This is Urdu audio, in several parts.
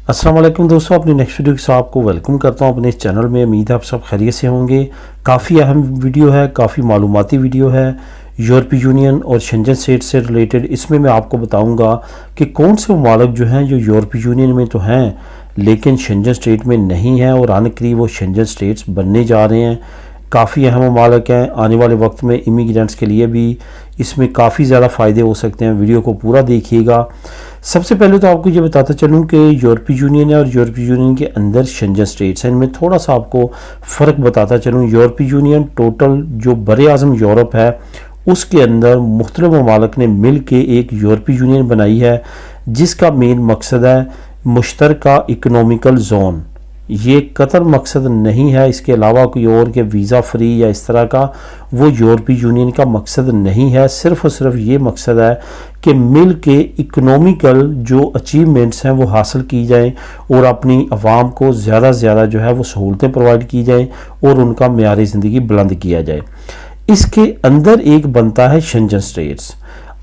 السلام علیکم دوستوں، اپنی نیکسٹ ویڈیو کے ساتھ آپ کو ویلکم کرتا ہوں اپنے اس چینل میں۔ امید ہے آپ سب خیریت سے ہوں گے۔ کافی اہم ویڈیو ہے، کافی معلوماتی ویڈیو ہے یورپی یونین اور شنجن اسٹیٹ سے ریلیٹڈ۔ اس میں میں آپ کو بتاؤں گا کہ کون سے ممالک جو ہیں جو یورپی یونین میں تو ہیں لیکن شنجن اسٹیٹ میں نہیں ہیں، اور آنے قریب وہ شنجن اسٹیٹس بننے جا رہے ہیں۔ کافی اہم ممالک ہیں، آنے والے وقت میں امیگرینٹس کے لیے بھی اس میں کافی زیادہ فائدے ہو سکتے ہیں۔ ویڈیو کو پورا دیکھیے گا۔ سب سے پہلے تو آپ کو یہ بتاتا چلوں کہ یورپی یونین ہے اور یورپی یونین کے اندر شنجن اسٹیٹس ہیں۔ ان میں تھوڑا سا آپ کو فرق بتاتا چلوں۔ یورپی یونین ٹوٹل جو بر اعظم یورپ ہے اس کے اندر مختلف ممالک نے مل کے ایک یورپی یونین بنائی ہے، جس کا مین مقصد ہے مشترکہ اکنومیکل زون۔ یہ قطر مقصد نہیں ہے، اس کے علاوہ کوئی اور کہ ویزا فری یا اس طرح کا، وہ یورپی یونین کا مقصد نہیں ہے۔ صرف اور صرف یہ مقصد ہے کہ مل کے اکنومیکل جو اچیومنٹس ہیں وہ حاصل کی جائیں اور اپنی عوام کو زیادہ سے زیادہ جو ہے وہ سہولتیں پرووائڈ کی جائیں اور ان کا معیار زندگی بلند کیا جائے۔ اس کے اندر ایک بنتا ہے شنجن اسٹیٹس۔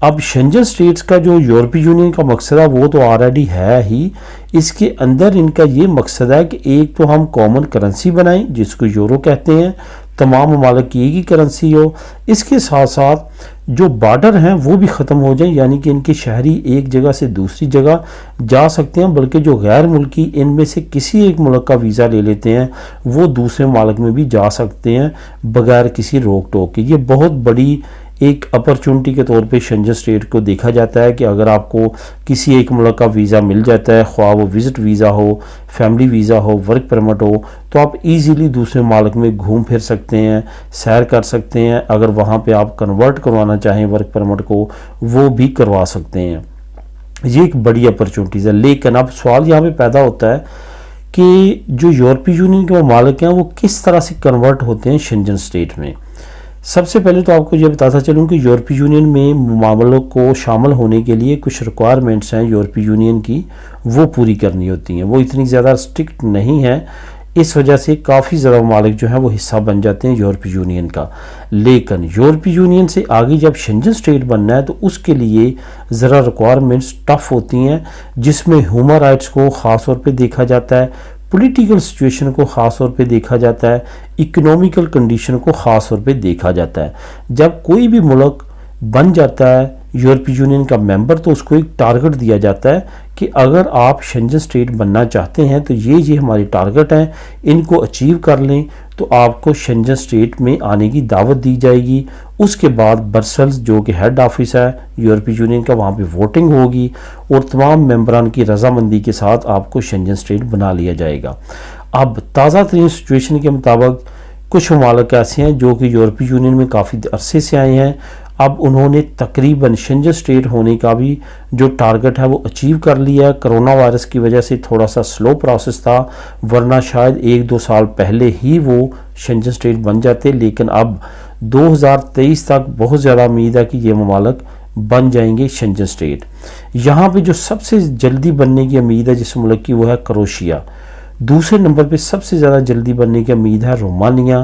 اب شنجن اسٹیٹس کا جو یورپی یونین کا مقصد ہے وہ تو آلریڈی ہے ہی۔ اس کے اندر ان کا یہ مقصد ہے کہ ایک تو ہم کامن کرنسی بنائیں جس کو یورو کہتے ہیں، تمام ممالک کی ایک ہی کرنسی ہو۔ اس کے ساتھ ساتھ جو بارڈر ہیں وہ بھی ختم ہو جائیں، یعنی کہ ان کے شہری ایک جگہ سے دوسری جگہ جا سکتے ہیں، بلکہ جو غیر ملکی ان میں سے کسی ایک ملک کا ویزا لے لیتے ہیں وہ دوسرے ممالک میں بھی جا سکتے ہیں بغیر کسی روک ٹوک کے۔ یہ بہت بڑی ایک اپرچونٹی کے طور پہ شنجن اسٹیٹ کو دیکھا جاتا ہے کہ اگر آپ کو کسی ایک ملک کا ویزا مل جاتا ہے، خواہ وہ وزٹ ویزا ہو، فیملی ویزا ہو، ورک پرمٹ ہو، تو آپ ایزیلی دوسرے ممالک میں گھوم پھر سکتے ہیں، سیر کر سکتے ہیں۔ اگر وہاں پہ آپ کنورٹ کروانا چاہیں ورک پرمٹ کو وہ بھی کروا سکتے ہیں۔ یہ ایک بڑی اپرچونٹیز ہے۔ لیکن اب سوال یہاں پہ پیدا ہوتا ہے کہ جو یورپی یونین کے ممالک ہیں وہ کس طرح سے کنورٹ ہوتے ہیں شنجن اسٹیٹ میں۔ سب سے پہلے تو آپ کو یہ بتاتا چلوں کہ یورپی یونین میں ممالک کو شامل ہونے کے لیے کچھ ریکوائرمنٹس ہیں یورپی یونین کی، وہ پوری کرنی ہوتی ہیں۔ وہ اتنی زیادہ اسٹرکٹ نہیں ہیں، اس وجہ سے کافی زیادہ ممالک جو ہیں وہ حصہ بن جاتے ہیں یورپی یونین کا۔ لیکن یورپی یونین سے آگے جب شنجن اسٹیٹ بننا ہے تو اس کے لیے ذرا ریکوائرمنٹس ٹف ہوتی ہیں، جس میں ہیومن رائٹس کو خاص طور پہ دیکھا جاتا ہے، پولیٹیکل سچویشن کو خاص طور پہ دیکھا جاتا ہے، اکنومیکل کنڈیشن کو خاص طور پہ دیکھا جاتا ہے۔ جب کوئی بھی ملک بن جاتا ہے یورپی یونین کا ممبر تو اس کو ایک ٹارگٹ دیا جاتا ہے کہ اگر آپ شنجن اسٹیٹ بننا چاہتے ہیں تو یہ ہماری ٹارگٹ ہیں، ان کو اچیو کر لیں تو آپ کو شنجن اسٹیٹ میں آنے کی دعوت دی جائے گی۔ اس کے بعد برسلز جو کہ ہیڈ آفس ہے یورپی یونین کا، وہاں پہ ووٹنگ ہوگی اور تمام ممبران کی رضامندی کے ساتھ آپ کو شنجن اسٹیٹ بنا لیا جائے گا۔ اب تازہ ترین سچویشن کے مطابق کچھ ممالک ایسے ہیں جو کہ یورپی یونین میں کافی عرصے سے آئے ہیں، اب انہوں نے تقریباً شنجن اسٹیٹ ہونے کا بھی جو ٹارگٹ ہے وہ اچیو کر لیا ہے۔ کرونا وائرس کی وجہ سے تھوڑا سا سلو پروسیس تھا، ورنہ شاید 1-2 سال پہلے ہی وہ شنجن اسٹیٹ بن جاتے، لیکن اب 2023 تک بہت زیادہ امید ہے کہ یہ ممالک بن جائیں گے شنجن اسٹیٹ۔ یہاں پہ جو سب سے جلدی بننے کی امید ہے جس ملک کی وہ ہے کروشیا۔ دوسرے نمبر پہ سب سے زیادہ جلدی بننے کی امید ہے رومانیہ۔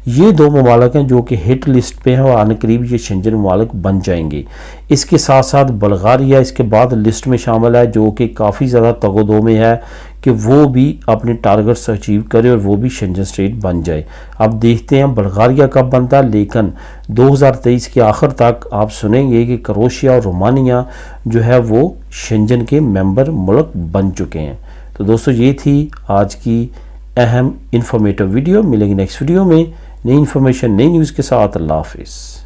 یہ دو ممالک ہیں جو کہ ہٹ لسٹ پہ ہیں اور آنے قریب یہ شنجن ممالک بن جائیں گے۔ اس کے ساتھ ساتھ بلغاریہ اس کے بعد لسٹ میں شامل ہے، جو کہ کافی زیادہ تگ و دو میں ہے کہ وہ بھی اپنے ٹارگٹس اچیو کرے اور وہ بھی شنجن اسٹیٹ بن جائے۔ اب دیکھتے ہیں بلغاریہ کب بنتا ہے، لیکن 2023 کے آخر تک آپ سنیں گے کہ کروشیا اور رومانیہ جو ہے وہ شنجن کے ممبر ملک بن چکے ہیں۔ تو دوستو یہ تھی آج کی اہم انفارمیٹو ویڈیو۔ ملیں گے نیکسٹ ویڈیو میں نئی انفارمیشن نئی نیوز کے ساتھ۔ اللہ حافظ۔